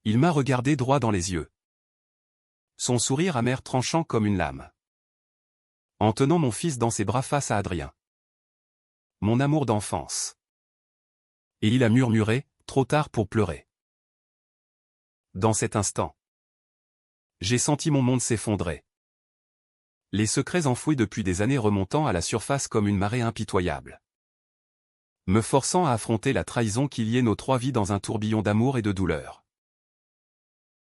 Il m'a regardé droit dans les yeux. Son sourire amer tranchant comme une lame. En tenant mon fils dans ses bras face à Adrien. Mon amour d'enfance. Et il a murmuré, trop tard pour pleurer. Dans cet instant, j'ai senti mon monde s'effondrer. Les secrets enfouis depuis des années remontant à la surface comme une marée impitoyable. Me forçant à affronter la trahison qui liait nos trois vies dans un tourbillon d'amour et de douleur.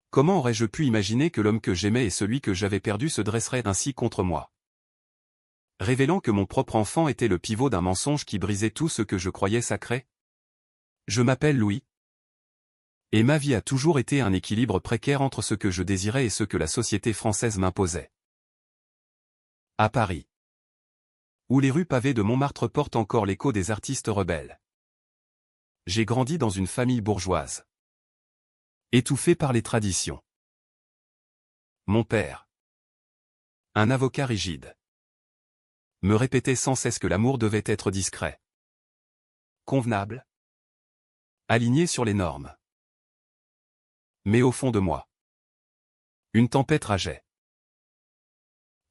Comment aurais-je pu imaginer que l'homme que j'aimais et celui que j'avais perdu se dresseraient ainsi contre moi? Révélant que mon propre enfant était le pivot d'un mensonge qui brisait tout ce que je croyais sacré? Je m'appelle Louis. Et ma vie a toujours été un équilibre précaire entre ce que je désirais et ce que la société française m'imposait. À Paris, où les rues pavées de Montmartre portent encore l'écho des artistes rebelles. J'ai grandi dans une famille bourgeoise. Étouffée par les traditions. Mon père, un avocat rigide, me répétait sans cesse que l'amour devait être discret, convenable, aligné sur les normes. Mais au fond de moi, une tempête rageait.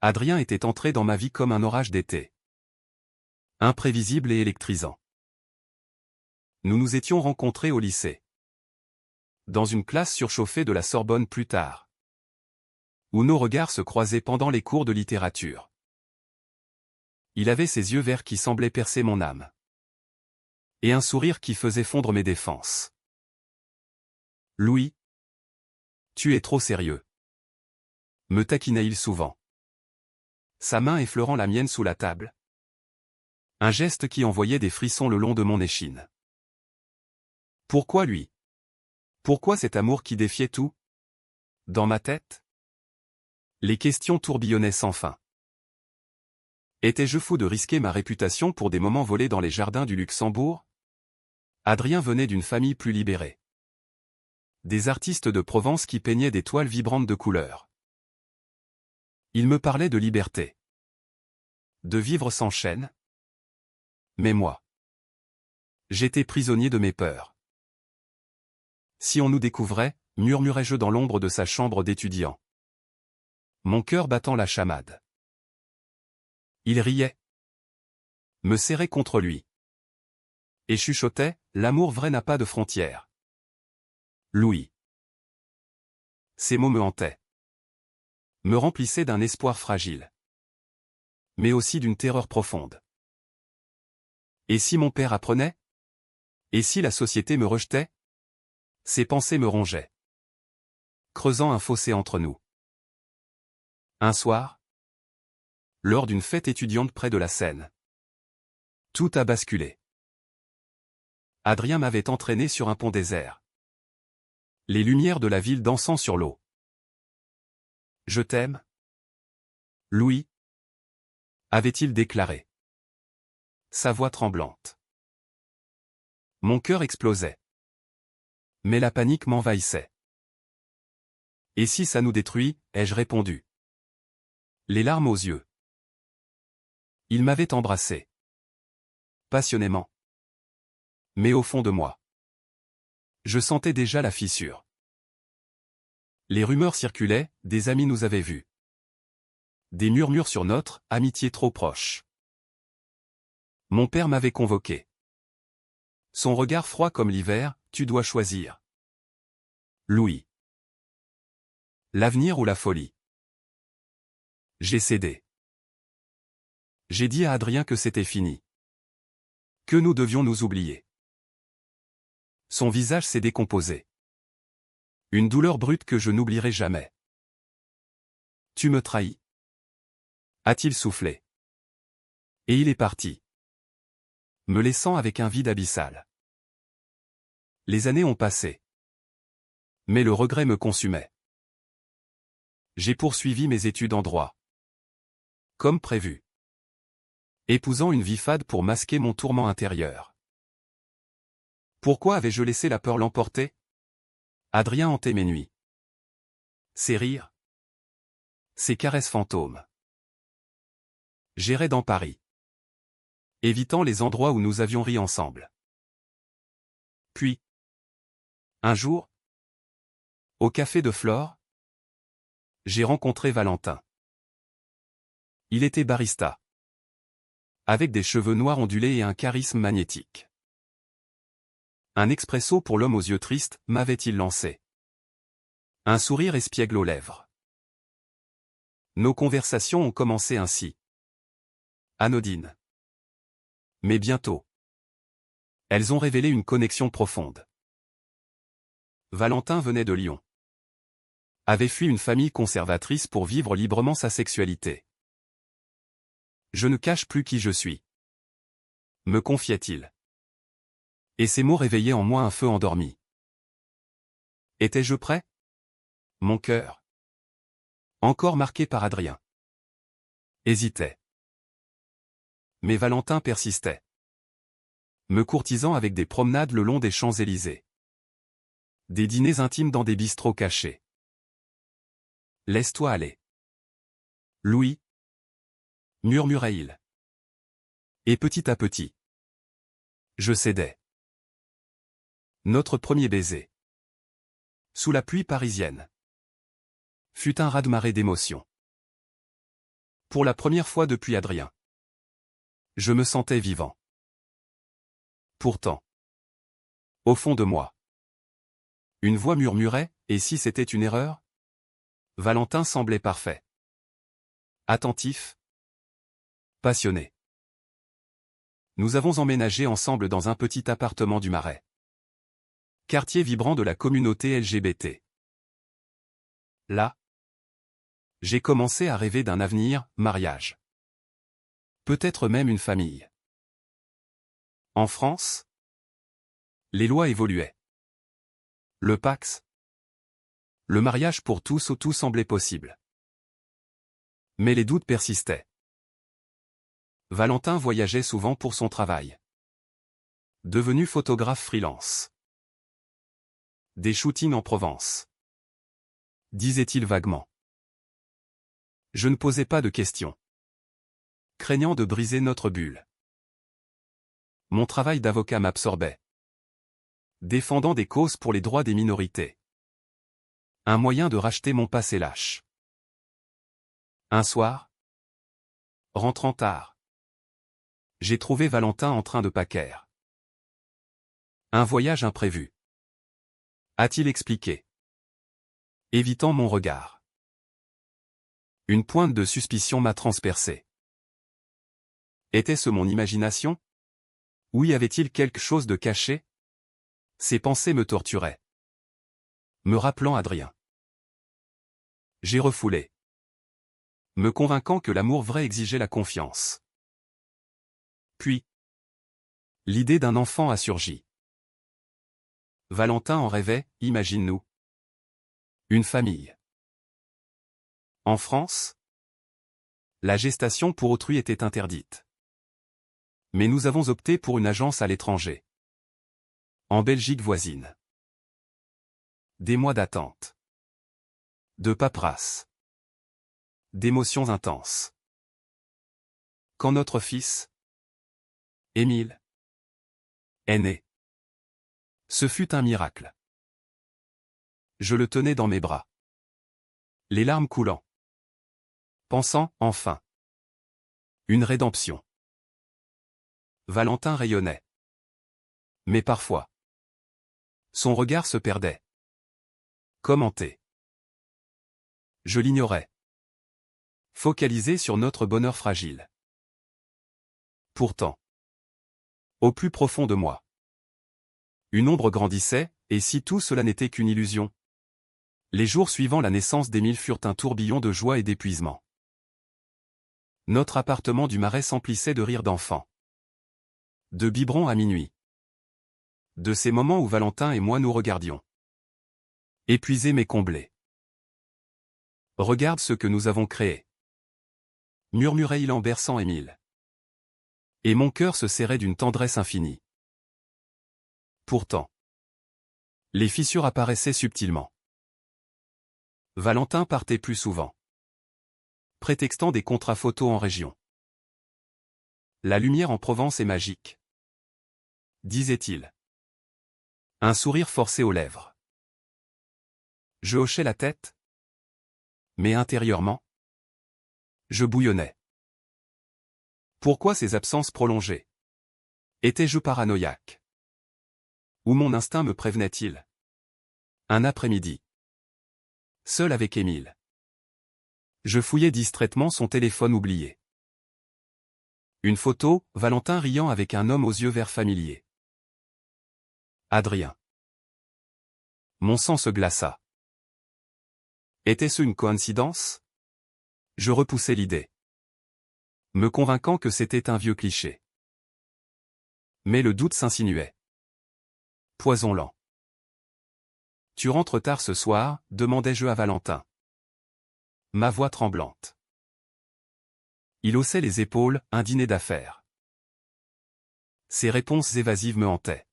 Adrien était entré dans ma vie comme un orage d'été. Imprévisible et électrisant. Nous nous étions rencontrés au lycée. Dans une classe surchauffée de la Sorbonne plus tard. Où nos regards se croisaient pendant les cours de littérature. Il avait ses yeux verts qui semblaient percer mon âme. Et un sourire qui faisait fondre mes défenses. Louis, tu es trop sérieux. Me taquinait-il souvent. Sa main effleurant la mienne sous la table. Un geste qui envoyait des frissons le long de mon échine. Pourquoi lui? Pourquoi cet amour qui défiait tout? Dans ma tête? Les questions tourbillonnaient sans fin. Étais-je fou de risquer ma réputation pour des moments volés dans les jardins du Luxembourg? Adrien venait d'une famille plus libérée. Des artistes de Provence qui peignaient des toiles vibrantes de couleurs. Il me parlait de liberté. De vivre sans chaîne. Mais moi, j'étais prisonnier de mes peurs. Si on nous découvrait, murmurais-je dans l'ombre de sa chambre d'étudiant. Mon cœur battant la chamade. Il riait. Me serrait contre lui. Et chuchotait, l'amour vrai n'a pas de frontières. Louis. Ces mots me hantaient. Me remplissaient d'un espoir fragile. Mais aussi d'une terreur profonde. Et si mon père apprenait? Et si la société me rejetait? Ces pensées me rongeaient. Creusant un fossé entre nous. Un soir, lors d'une fête étudiante près de la Seine, tout a basculé. Adrien m'avait entraîné sur un pont désert. Les lumières de la ville dansant sur l'eau. Je t'aime, Louis, avait-il déclaré. Sa voix tremblante. Mon cœur explosait. Mais la panique m'envahissait. Et si ça nous détruit, ai-je répondu. Les larmes aux yeux. Il m'avait embrassé. Passionnément. Mais au fond de moi, je sentais déjà la fissure. Les rumeurs circulaient, des amis nous avaient vus. Des murmures sur notre amitié trop proche. Mon père m'avait convoqué. Son regard froid comme l'hiver, tu dois choisir. Louis. L'avenir ou la folie? J'ai cédé. J'ai dit à Adrien que c'était fini. Que nous devions nous oublier. Son visage s'est décomposé. Une douleur brute que je n'oublierai jamais. Tu me trahis. A-t-il soufflé. Et il est parti. Me laissant avec un vide abyssal. Les années ont passé. Mais le regret me consumait. J'ai poursuivi mes études en droit. Comme prévu. Épousant une vie fade pour masquer mon tourment intérieur. Pourquoi avais-je laissé la peur l'emporter? Adrien hantait mes nuits. Ses rires. Ses caresses fantômes. J'errais dans Paris. Évitant les endroits où nous avions ri ensemble. Puis, un jour, Au café de Flore, j'ai rencontré Valentin. Il était barista. Avec des cheveux noirs ondulés et un charisme magnétique. Un expresso pour l'homme aux yeux tristes, m'avait-il lancé. Un sourire espiègle aux lèvres. Nos conversations ont commencé ainsi. Anodines. Mais bientôt. Elles ont révélé une connexion profonde. Valentin venait de Lyon. Avait fui une famille conservatrice pour vivre librement sa sexualité. Je ne cache plus qui je suis. Me confiait-il. Et ces mots réveillaient en moi un feu endormi. Étais-je prêt? Mon cœur, encore marqué par Adrien, hésitait. Mais Valentin persistait. Me courtisant avec des promenades le long des Champs-Élysées. Des dîners intimes dans des bistrots cachés. Laisse-toi aller. Louis, murmurait-il. Et petit à petit, je cédais. Notre premier baiser, sous la pluie parisienne, fut un raz-de-marée d'émotions. Pour la première fois depuis Adrien, je me sentais vivant. Pourtant, au fond de moi, une voix murmurait, et si c'était une erreur? Valentin semblait parfait. Attentif. Passionné. Nous avons emménagé ensemble dans un petit appartement du Marais. Quartier vibrant de la communauté LGBT. Là, j'ai commencé à rêver d'un avenir, mariage. Peut-être même une famille. En France, les lois évoluaient. Le Pacs, le mariage pour tous ou tout semblait possible. Mais les doutes persistaient. Valentin voyageait souvent pour son travail. Devenu photographe freelance. Des shootings en Provence. Disait-il vaguement. Je ne posais pas de questions. Craignant de briser notre bulle. Mon travail d'avocat m'absorbait. Défendant des causes pour les droits des minorités. Un moyen de racheter mon passé lâche. Un soir, rentrant tard, j'ai trouvé Valentin en train de pâquer. Un voyage imprévu. A-t-il expliqué. Évitant mon regard. Une pointe de suspicion m'a transpercé. Était-ce mon imagination? Ou y avait-il quelque chose de caché? Ces pensées me torturaient. Me rappelant Adrien. J'ai refoulé. Me convainquant que l'amour vrai exigeait la confiance. Puis, l'idée d'un enfant a surgi. Valentin en rêvait, imagine-nous. Une famille. En France, la gestation pour autrui était interdite. Mais nous avons opté pour une agence à l'étranger. En Belgique voisine. Des mois d'attente. De paperasse. D'émotions intenses. Quand notre fils, Émile, est né. Ce fut un miracle. Je le tenais dans mes bras. Les larmes coulant. Pensant, enfin. Une rédemption. Valentin rayonnait. Mais parfois, son regard se perdait. Commenté. Je l'ignorais. Focalisé sur notre bonheur fragile. Pourtant, au plus profond de moi, une ombre grandissait, et si tout cela n'était qu'une illusion? Les jours suivant la naissance d'Émile furent un tourbillon de joie et d'épuisement. Notre appartement du Marais s'emplissait de rires d'enfants. De biberons à minuit. De ces moments où Valentin et moi nous regardions. Épuisés mais comblés. Regarde ce que nous avons créé. Murmurait-il en berçant Émile. Et mon cœur se serrait d'une tendresse infinie. Pourtant, les fissures apparaissaient subtilement. Valentin partait plus souvent. Prétextant des contrats photos en région. La lumière en Provence est magique. Disait-il. Un sourire forcé aux lèvres. Je hochais la tête. Mais intérieurement, je bouillonnais. Pourquoi ces absences prolongées? Étais-je paranoïaque? Ou mon instinct me prévenait-il? Un après-midi. Seul avec Émile. Je fouillais distraitement son téléphone oublié. Une photo, Valentin riant avec un homme aux yeux verts familiers. Adrien. Mon sang se glaça. Était-ce une coïncidence? Je repoussai l'idée, me convainquant que c'était un vieux cliché. Mais le doute s'insinuait. Poison lent. Tu rentres tard ce soir, demandai-je à Valentin. Ma voix tremblante. Il haussait les épaules, un dîner d'affaires. Ses réponses évasives me hantaient.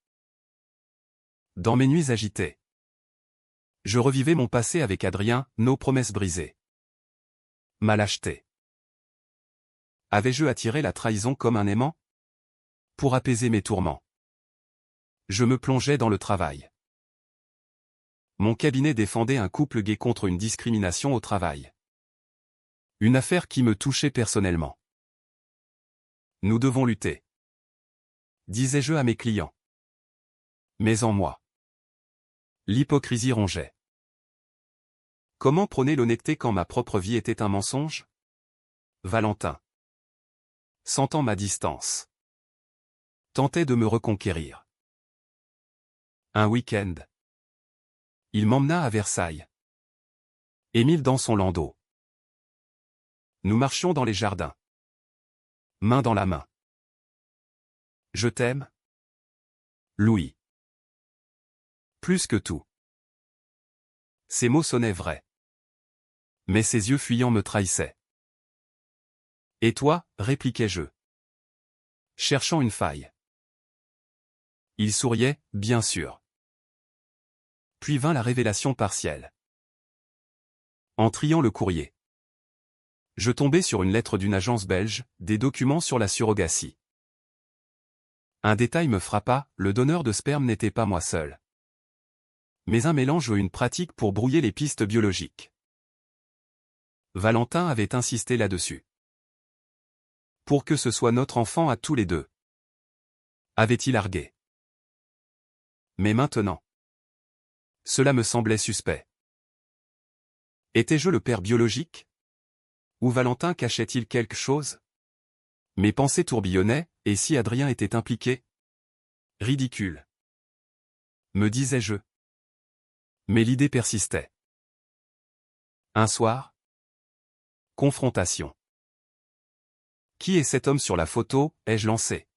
Dans mes nuits agitées, je revivais mon passé avec Adrien, nos promesses brisées. Ma lâcheté. Avais-je attiré la trahison comme un aimant? Pour apaiser mes tourments, je me plongeais dans le travail. Mon cabinet défendait un couple gay contre une discrimination au travail. Une affaire qui me touchait personnellement. Nous devons lutter, disais-je à mes clients. Mais en moi, l'hypocrisie rongeait. Comment prôner l'honnêteté quand ma propre vie était un mensonge? Valentin, sentant ma distance, tentait de me reconquérir. Un week-end, il m'emmena à Versailles. Émile dans son landau. Nous marchions dans les jardins, main dans la main. Je t'aime, Louis. Plus que tout. Ces mots sonnaient vrais. Mais ses yeux fuyants me trahissaient. Et toi, répliquai-je, cherchant une faille. Il souriait, bien sûr. Puis vint la révélation partielle. En triant le courrier, je tombai sur une lettre d'une agence belge, des documents sur la surrogatie. Un détail me frappa, le donneur de sperme n'était pas moi seul, mais un mélange ou une pratique pour brouiller les pistes biologiques. Valentin avait insisté là-dessus. Pour que ce soit notre enfant à tous les deux. Avait-il argué? Mais maintenant, cela me semblait suspect. Étais-je le père biologique? Ou Valentin cachait-il quelque chose? Mes pensées tourbillonnaient, et si Adrien était impliqué? Ridicule, me disais-je. Mais l'idée persistait. Un soir, confrontation. Qui est cet homme sur la photo? Ai-je lancé,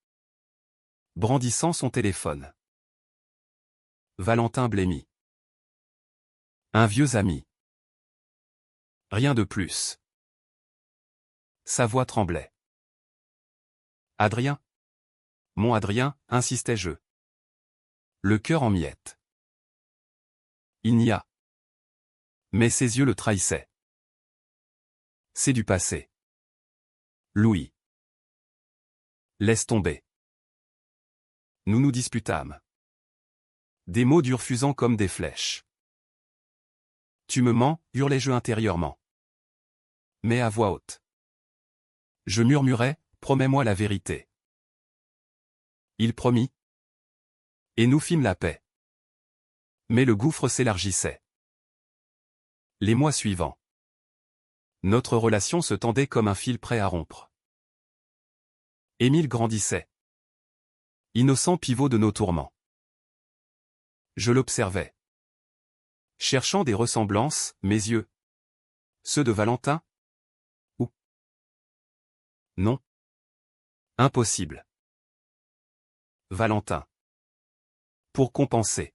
brandissant son téléphone. Valentin blêmit. Un vieux ami. Rien de plus. Sa voix tremblait. Adrien? Mon Adrien, insistais-je. Le cœur en miettes. Il n'y a. Mais ses yeux le trahissaient. C'est du passé. Louis. Laisse tomber. Nous nous disputâmes. Des mots durs fusant comme des flèches. Tu me mens, hurlai-je intérieurement. Mais à voix haute. Je murmurais, promets-moi la vérité. Il promit. Et nous fîmes la paix. Mais le gouffre s'élargissait. Les mois suivants, notre relation se tendait comme un fil prêt à rompre. Émile grandissait. Innocent pivot de nos tourments. Je l'observais. Cherchant des ressemblances, mes yeux. Ceux de Valentin? Ou? Non. Impossible. Valentin. Pour compenser.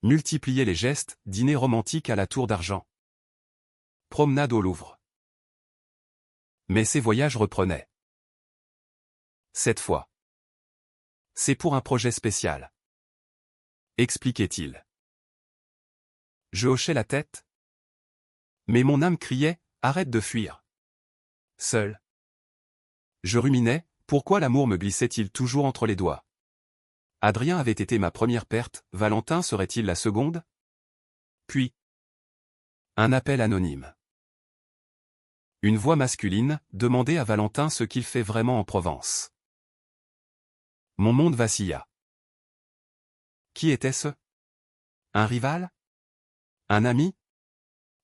Multiplier les gestes, dîner romantique à la Tour d'Argent. Promenade au Louvre. Mais ces voyages reprenaient. Cette fois. C'est pour un projet spécial. Expliquait-il. Je hochais la tête. Mais mon âme criait, arrête de fuir. Seul. Je ruminais, pourquoi l'amour me glissait-il toujours entre les doigts? Adrien avait été ma première perte, Valentin serait-il la seconde? Puis, Un appel anonyme. Une voix masculine demandait à Valentin ce qu'il fait vraiment en Provence. Mon monde vacilla. Qui était-ce? Un rival? Un ami?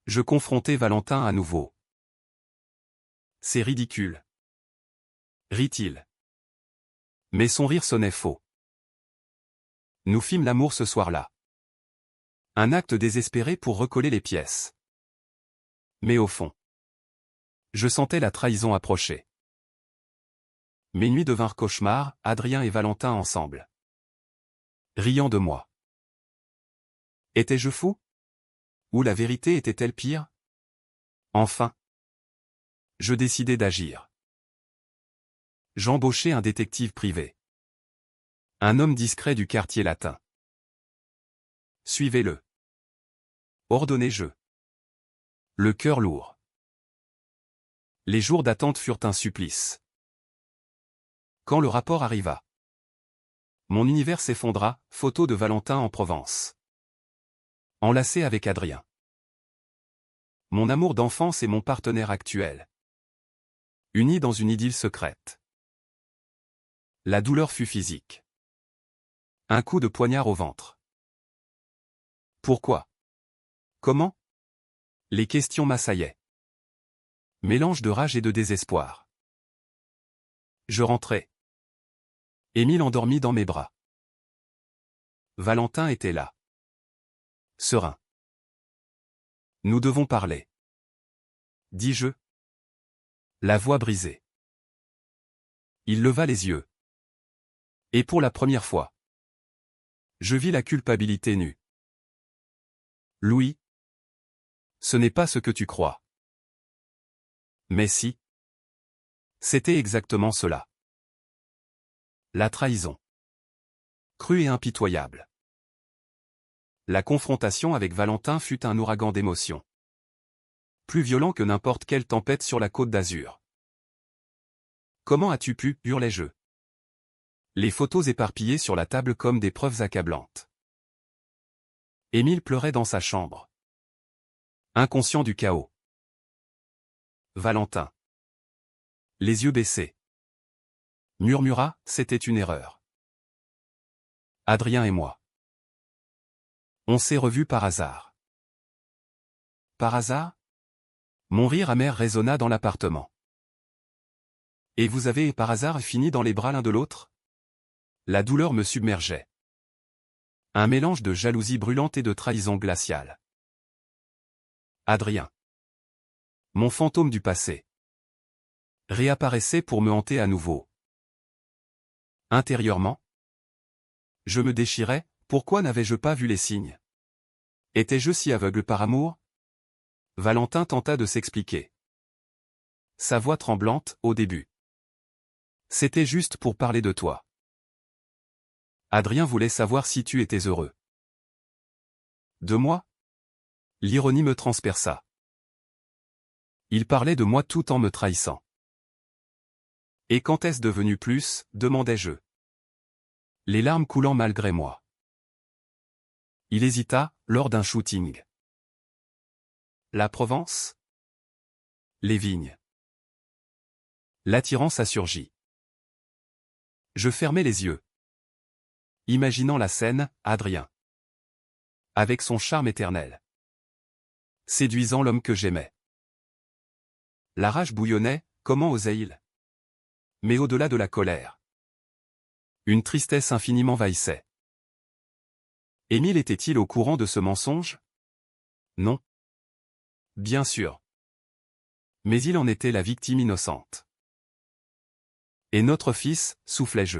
Je confrontai Valentin à nouveau. C'est ridicule. Rit-il. Mais son rire sonnait faux. Nous fîmes l'amour ce soir-là. Un acte désespéré pour recoller les pièces. Mais au fond, je sentais la trahison approcher. Mes nuits devinrent cauchemars, Adrien et Valentin ensemble. Riant de moi. Étais-je fou? Ou la vérité était-elle pire? Enfin, je décidai d'agir. J'embauchai un détective privé. Un homme discret du quartier latin. Suivez-le. Ordonnai-je. Le cœur lourd. Les jours d'attente furent un supplice. Quand le rapport arriva, mon univers s'effondra, photo de Valentin en Provence. Enlacé avec Adrien. Mon amour d'enfance et mon partenaire actuel. Unis dans une idylle secrète. La douleur fut physique. Un coup de poignard au ventre. Pourquoi? Comment? Les questions m'assaillaient. Mélange de rage et de désespoir. Je rentrai. Émile endormi dans mes bras. Valentin était là. Serein. Nous devons parler. Dis-je. La voix brisée. Il leva les yeux. Et pour la première fois, je vis la culpabilité nue. Louis, ce n'est pas ce que tu crois. Mais si. C'était exactement cela. La trahison. Crue et impitoyable. La confrontation avec Valentin fut un ouragan d'émotions. Plus violent que n'importe quelle tempête sur la côte d'Azur. Comment as-tu pu, hurlai-je. Les photos éparpillées sur la table comme des preuves accablantes. Émile pleurait dans sa chambre. Inconscient du chaos. Valentin. Les yeux baissés. Murmura, c'était une erreur. Adrien et moi. On s'est revus par hasard. Par hasard? Mon rire amer résonna dans l'appartement. Et vous avez par hasard fini dans les bras l'un de l'autre? La douleur me submergeait. Un mélange de jalousie brûlante et de trahison glaciale. Adrien. Mon fantôme du passé. Réapparaissait pour me hanter à nouveau. Intérieurement, je me déchirais, pourquoi n'avais-je pas vu les signes? Étais-je si aveugle par amour? Valentin tenta de s'expliquer. Sa voix tremblante, au début. C'était juste pour parler de toi. Adrien voulait savoir si tu étais heureux. De moi? L'ironie me transperça. Il parlait de moi tout en me trahissant. Et quand est-ce devenu plus, demandai-je. Les larmes coulant malgré moi. Il hésita, lors d'un shooting. La Provence? Les vignes. L'attirance a surgi. Je fermai les yeux. Imaginant la scène, Adrien. Avec son charme éternel. Séduisant l'homme que j'aimais. La rage bouillonnait, comment osait-il? Mais au-delà de la colère. Une tristesse infiniment m'envahissait. Émile était-il au courant de ce mensonge? Non. Bien sûr. Mais il en était la victime innocente. Et notre fils, soufflai-je.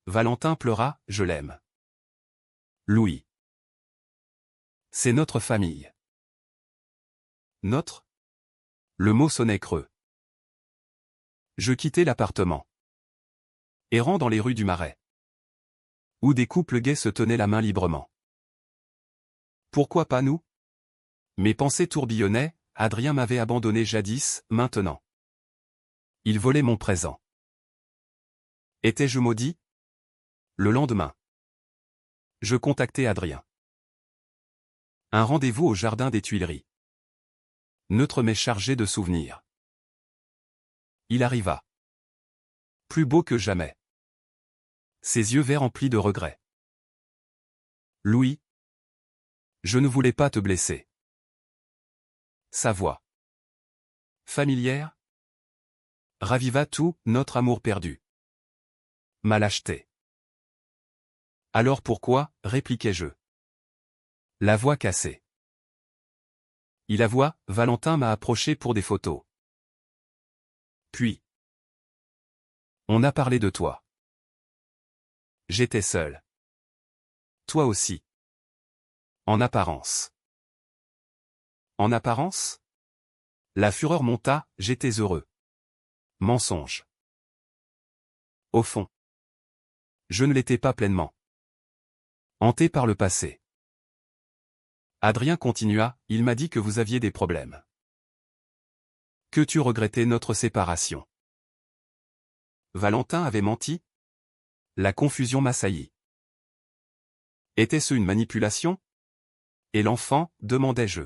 Valentin pleura, je l'aime. Louis. C'est notre famille. Notre? Le mot sonnait creux. Je quittai l'appartement. Errant dans les rues du Marais. Où des couples gays se tenaient la main librement. Pourquoi pas nous? Mes pensées tourbillonnaient, Adrien m'avait abandonné jadis, maintenant. Il volait mon présent. Étais-je maudit? Le lendemain. Je contactai Adrien. Un rendez-vous au jardin des Tuileries. Neutre mais chargé de souvenirs. Il arriva. Plus beau que jamais. Ses yeux verts emplis de regrets. Louis. Je ne voulais pas te blesser. Sa voix. Familière. Raviva tout, notre amour perdu. Ma lâcheté. Alors pourquoi, répliquai-je. La voix cassée. Il avoua, Valentin m'a approché pour des photos. Puis. On a parlé de toi. J'étais seul. Toi aussi. En apparence. En apparence? La fureur monta, j'étais heureux. Mensonge. Au fond. Je ne l'étais pas pleinement. Hanté par le passé. Adrien continua, il m'a dit que vous aviez des problèmes. Que tu regrettais notre séparation. Valentin avait menti? La confusion m'assaillit. Était-ce une manipulation? Et l'enfant, demandai-je.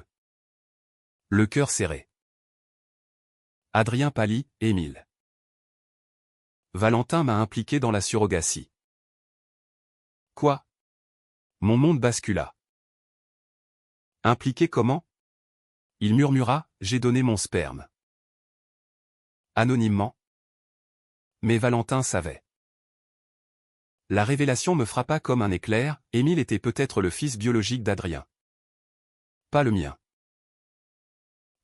Le cœur serré. Adrien pâlit, Émile. Valentin m'a impliqué dans la surrogatie. Quoi? Mon monde bascula. Impliqué comment? Il murmura, j'ai donné mon sperme. Anonymement. Mais Valentin savait. La révélation me frappa comme un éclair, Émile était peut-être le fils biologique d'Adrien. Pas le mien.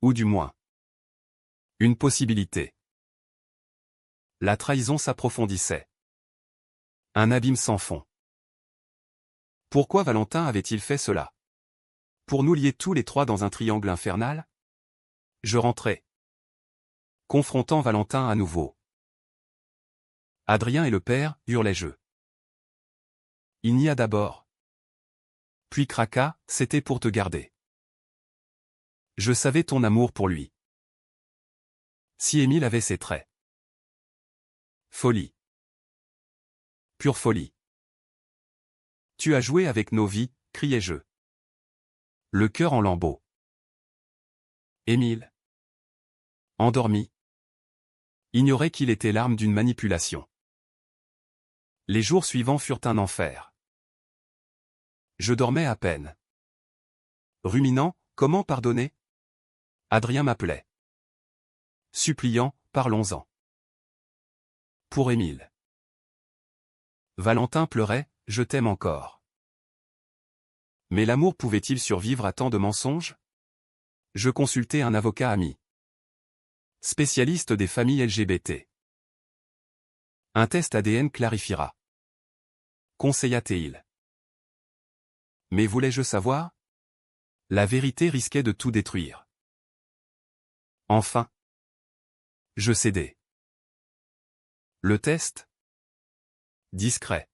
Ou du moins. Une possibilité. La trahison s'approfondissait. Un abîme sans fond. Pourquoi Valentin avait-il fait cela? Pour nous lier tous les trois dans un triangle infernal? Je rentrai. Confrontant Valentin à nouveau. Adrien et le père, hurlai-je. Il nia d'abord. Puis craqua, c'était pour te garder. Je savais ton amour pour lui. Si Émile avait ses traits. Folie. Pure folie. Tu as joué avec nos vies, criai-je. Le cœur en lambeaux. Émile. Endormi. Ignorait qu'il était l'arme d'une manipulation. Les jours suivants furent un enfer. Je dormais à peine. Ruminant, comment pardonner? Adrien m'appelait. Suppliant, parlons-en. Pour Émile. Valentin pleurait, je t'aime encore. Mais l'amour pouvait-il survivre à tant de mensonges? Je consultai un avocat ami. Spécialiste des familles LGBT. Un test ADN clarifiera. Conseilla-t-il. Mais voulais-je savoir? La vérité risquait de tout détruire. Enfin. Je cédai. Le test? Discret.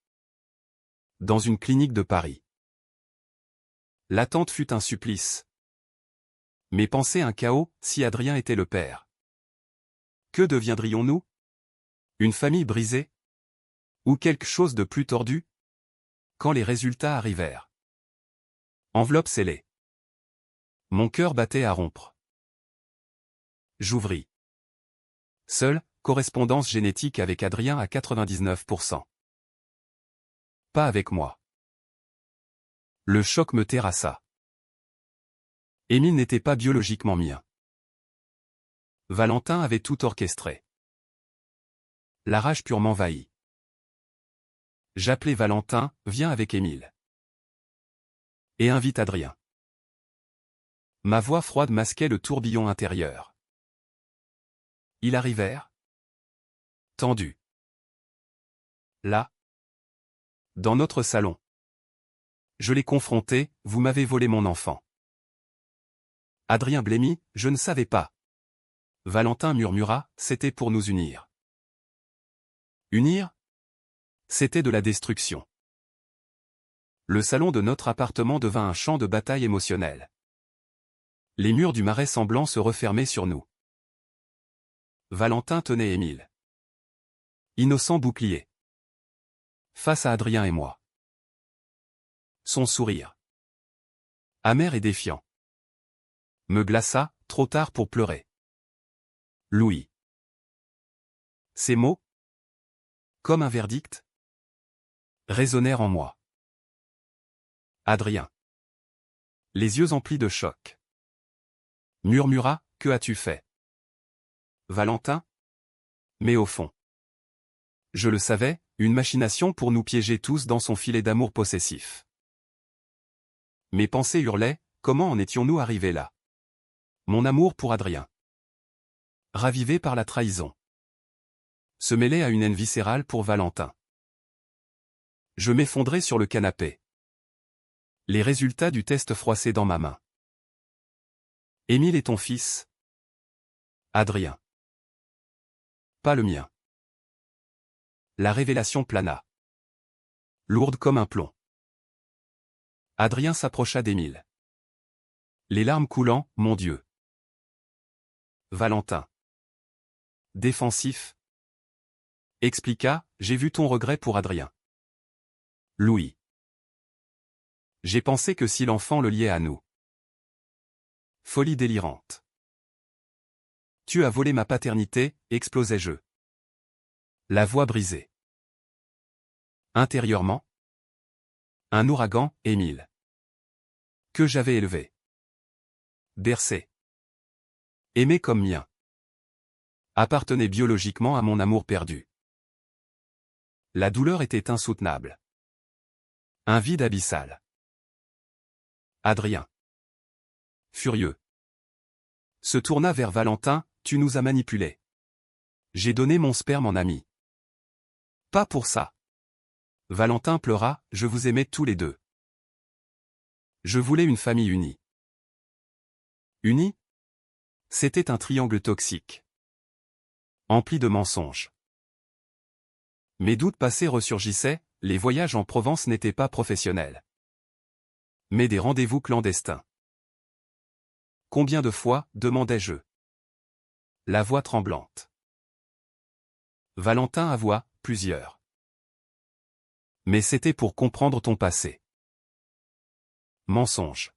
Dans une clinique de Paris. L'attente fut un supplice. Mes pensées un chaos, si Adrien était le père. Que deviendrions-nous? Une famille brisée? Ou quelque chose de plus tordu? Quand les résultats arrivèrent. Enveloppe scellée. Mon cœur battait à rompre. J'ouvris. Seule, correspondance génétique avec Adrien à 99%. Pas avec moi. Le choc me terrassa. Émile n'était pas biologiquement mien. Valentin avait tout orchestré. La rage pure m'envahit. J'appelai Valentin, viens avec Émile. Et invite Adrien. Ma voix froide masquait le tourbillon intérieur. Ils arrivèrent. Tendus. Là. Dans notre salon. Je l'ai confronté, vous m'avez volé mon enfant. Adrien blêmit, je ne savais pas. Valentin murmura, c'était pour nous unir. Unir? C'était de la destruction. Le salon de notre appartement devint un champ de bataille émotionnelle. Les murs du marais semblants se refermaient sur nous. Valentin tenait Émile. Innocent bouclier. Face à Adrien et moi. Son sourire. Amer et défiant. Me glaça, trop tard pour pleurer. Louis. Ces mots, comme un verdict, résonnèrent en moi. Adrien. Les yeux emplis de choc. Murmura, que as-tu fait? Valentin? Mais au fond. Je le savais, une machination pour nous piéger tous dans son filet d'amour possessif. Mes pensées hurlaient, comment en étions-nous arrivés là? Mon amour pour Adrien, ravivé par la trahison, se mêlait à une haine viscérale pour Valentin. Je m'effondrais sur le canapé. Les résultats du test froissaient dans ma main. Émile est ton fils? Adrien. Pas le mien. La révélation plana. Lourde comme un plomb. Adrien s'approcha d'Émile. Les larmes coulant, mon Dieu. Valentin. Défensif. Expliqua, j'ai vu ton regret pour Adrien. Louis. J'ai pensé que si l'enfant le liait à nous. Folie délirante. Tu as volé ma paternité, explosai-je. La voix brisée. Intérieurement. Un ouragan, Émile. Que j'avais élevé. Bercé. Aimé comme mien. Appartenait biologiquement à mon amour perdu. La douleur était insoutenable. Un vide abyssal. Adrien. Furieux. Se tourna vers Valentin, tu nous as manipulés. J'ai donné mon sperme en ami. Pas pour ça. Valentin pleura, je vous aimais tous les deux. Je voulais une famille unie. Unie? C'était un triangle toxique. Empli de mensonges. Mes doutes passés ressurgissaient, les voyages en Provence n'étaient pas professionnels. Mais des rendez-vous clandestins. Combien de fois, demandai-je. La voix tremblante. Valentin avoua, plusieurs. Mais c'était pour comprendre ton passé. Mensonge.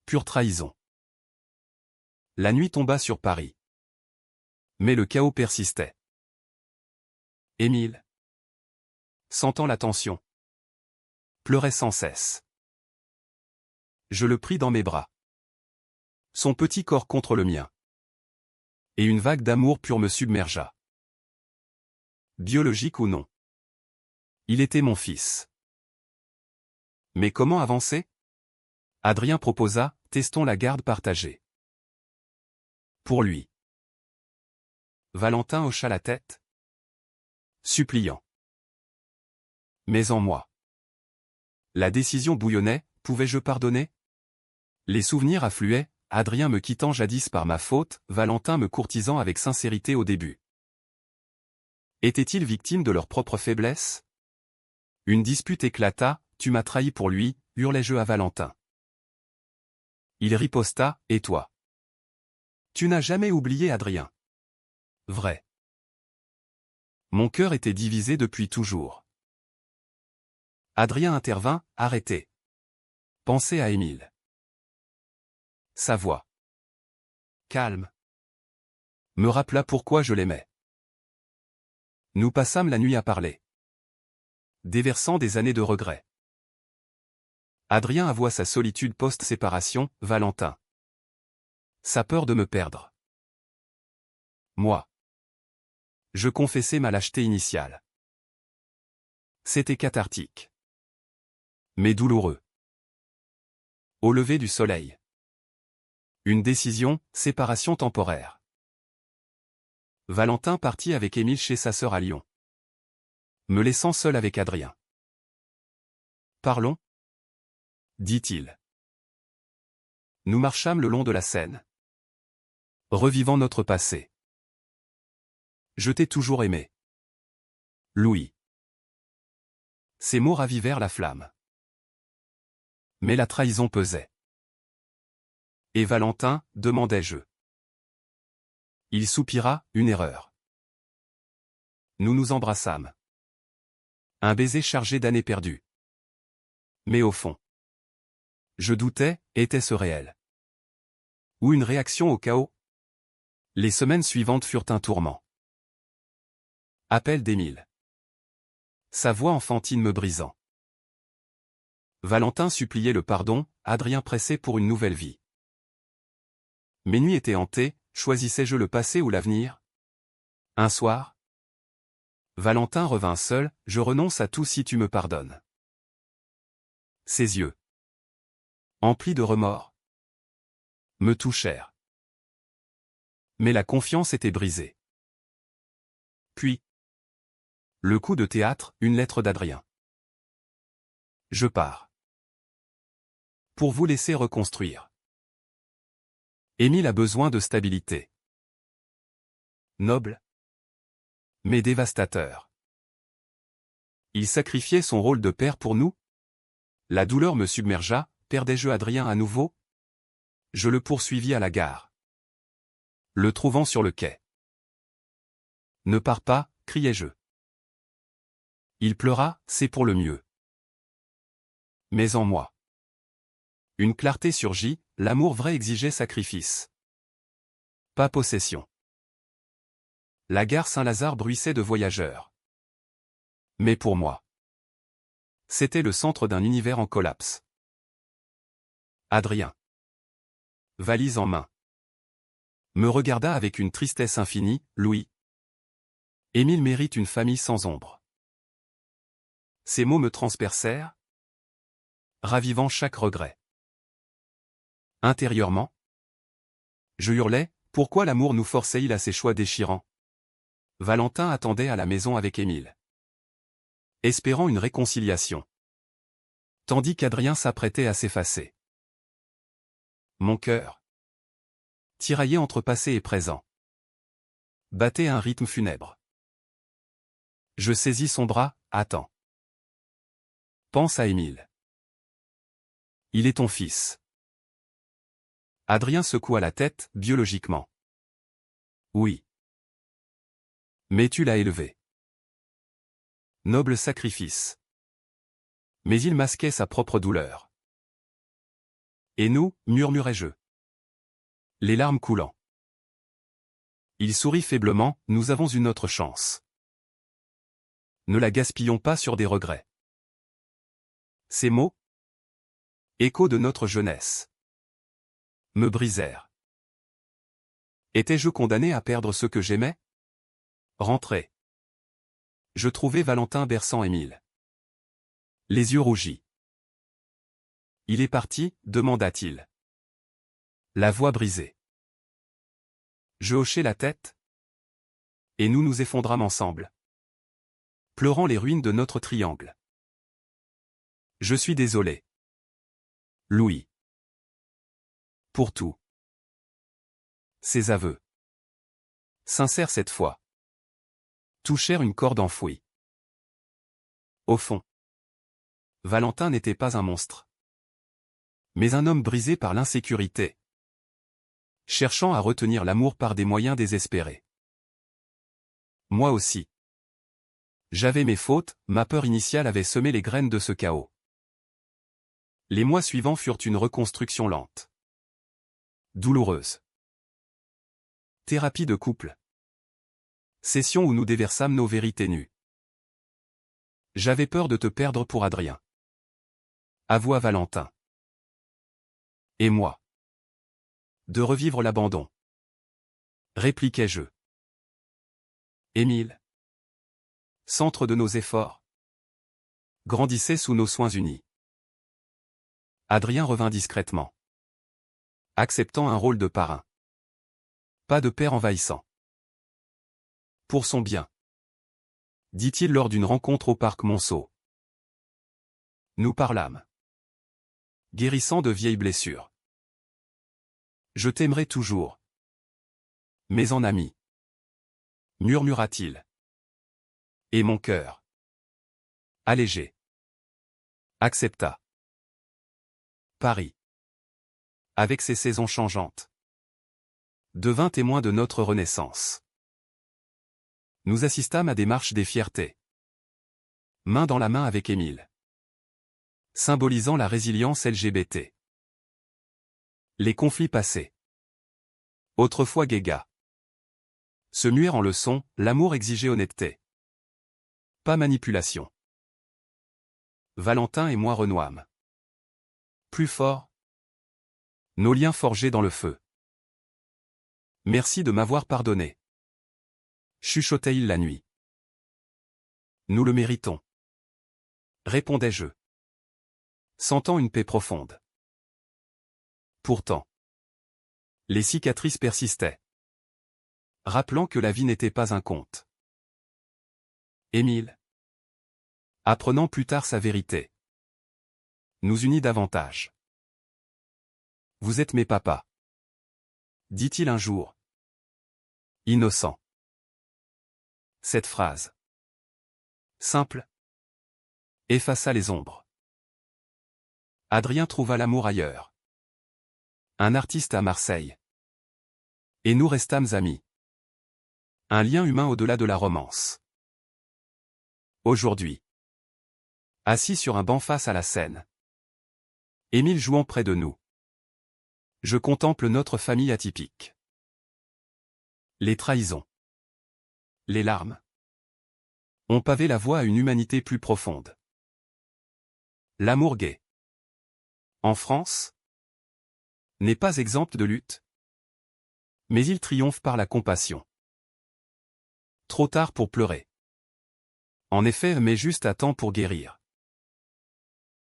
Pure trahison. La nuit tomba sur Paris. Mais le chaos persistait. Émile, sentant la tension, pleurait sans cesse. Je le pris dans mes bras. Son petit corps contre le mien. Et une vague d'amour pur me submergea. Biologique ou non. Il était mon fils. Mais comment avancer? Adrien proposa, testons la garde partagée. Pour lui. Valentin hocha la tête. Suppliant. Mais en moi. La décision bouillonnait, pouvais-je pardonner? Les souvenirs affluaient, Adrien me quittant jadis par ma faute, Valentin me courtisant avec sincérité au début. Étaient-ils victimes de leur propre faiblesse? Une dispute éclata, tu m'as trahi pour lui, hurlai-je à Valentin. Il riposta, et toi? Tu n'as jamais oublié Adrien. Vrai. Mon cœur était divisé depuis toujours. Adrien intervint, arrêtez. Pensez à Émile. Sa voix. Calme. Me rappela pourquoi je l'aimais. Nous passâmes la nuit à parler. Déversant des années de regrets. Adrien avoua sa solitude post-séparation, Valentin. Sa peur de me perdre. Moi. Je confessais ma lâcheté initiale. C'était cathartique. Mais douloureux. Au lever du soleil. Une décision, séparation temporaire. Valentin partit avec Émile chez sa sœur à Lyon. Me laissant seul avec Adrien. Parlons, dit-il. Nous marchâmes le long de la Seine. Revivant notre passé. Je t'ai toujours aimé. Louis. Ces mots ravivèrent la flamme. Mais la trahison pesait. Et Valentin, demandai-je. Il soupira, une erreur. Nous nous embrassâmes. Un baiser chargé d'années perdues. Mais au fond. Je doutais, était-ce réel? Ou une réaction au chaos? Les semaines suivantes furent un tourment. Appel d'Émile. Sa voix enfantine me brisant. Valentin suppliait le pardon, Adrien pressé pour une nouvelle vie. Mes nuits étaient hantées, choisissais-je le passé ou l'avenir? Un soir, Valentin revint seul, je renonce à tout si tu me pardonnes. Ses yeux, emplis de remords, me touchèrent. Mais la confiance était brisée. Puis, le coup de théâtre, une lettre d'Adrien. Je pars. Pour vous laisser reconstruire. Émile a besoin de stabilité. Noble, mais dévastateur. Il sacrifiait son rôle de père pour nous? La douleur me submergea, perdais-je Adrien à nouveau? Je le poursuivis à la gare. Le trouvant sur le quai. Ne pars pas, criai-je. Il pleura, c'est pour le mieux. Mais en moi. Une clarté surgit, l'amour vrai exigeait sacrifice. Pas possession. La gare Saint-Lazare bruissait de voyageurs. Mais pour moi, c'était le centre d'un univers en collapse. Adrien, valise en main, me regarda avec une tristesse infinie. Louis. Émile mérite une famille sans ombre. Ces mots me transpercèrent, ravivant chaque regret. Intérieurement, je hurlais, pourquoi l'amour nous forçait-il à ces choix déchirants? Valentin attendait à la maison avec Émile, espérant une réconciliation, tandis qu'Adrien s'apprêtait à s'effacer. Mon cœur, tiraillé entre passé et présent, battait à un rythme funèbre. Je saisis son bras, attends. Pense à Émile. Il est ton fils. Adrien secoua la tête, biologiquement. Oui. Mais tu l'as élevé. Noble sacrifice. Mais il masquait sa propre douleur. Et nous, murmurai-je. Les larmes coulant. Il sourit faiblement, nous avons une autre chance. Ne la gaspillons pas sur des regrets. Ces mots, écho de notre jeunesse, me brisèrent. Étais-je condamné à perdre ce que j'aimais? Rentré. Je trouvai Valentin berçant Émile. Les yeux rougis. Il est parti, demanda-t-il. La voix brisée. Je hochai la tête. Et nous nous effondrâmes ensemble, pleurant les ruines de notre triangle. Je suis désolé. Louis. Pour tout. Ses aveux, sincères cette fois, touchèrent une corde enfouie. Au fond, Valentin n'était pas un monstre, mais un homme brisé par l'insécurité, cherchant à retenir l'amour par des moyens désespérés. Moi aussi. J'avais mes fautes, ma peur initiale avait semé les graines de ce chaos. Les mois suivants furent une reconstruction lente, douloureuse. Thérapie de couple. Session où nous déversâmes nos vérités nues. J'avais peur de te perdre pour Adrien. Avoua Valentin. Et moi. De revivre l'abandon. Répliquai-je. Émile. Centre de nos efforts. Grandissait sous nos soins unis. Adrien revint discrètement, acceptant un rôle de parrain. Pas de père envahissant. Pour son bien, dit-il lors d'une rencontre au parc Monceau. Nous parlâmes, guérissant de vieilles blessures. Je t'aimerai toujours, mais en ami, murmura-t-il. Et mon cœur, allégé, accepta. Paris, avec ses saisons changeantes, devint témoin de notre renaissance. Nous assistâmes à des marches des fiertés, main dans la main avec Émile, symbolisant la résilience LGBT. Les conflits passés. Autrefois Guéga. Se muer en leçon, l'amour exigeait honnêteté. Pas manipulation. Valentin et moi renouâmes. Plus fort. Nos liens forgés dans le feu. Merci de m'avoir pardonné. Chuchotait-il la nuit. Nous le méritons. Répondais-je. Sentant une paix profonde. Pourtant. Les cicatrices persistaient. Rappelant que la vie n'était pas un conte. Émile. Apprenant plus tard sa vérité. Nous unit davantage. Vous êtes mes papas. Dit-il un jour. Innocent. Cette phrase. Simple. Effaça les ombres. Adrien trouva l'amour ailleurs. Un artiste à Marseille. Et nous restâmes amis. Un lien humain au-delà de la romance. Aujourd'hui. Assis sur un banc face à la Seine. Émile jouant près de nous. Je contemple notre famille atypique. Les trahisons. Les larmes. Ont pavé la voie à une humanité plus profonde. L'amour gay. En France, n'est pas exempt de lutte. Mais il triomphe par la compassion. Trop tard pour pleurer. En effet, mais juste à temps pour guérir.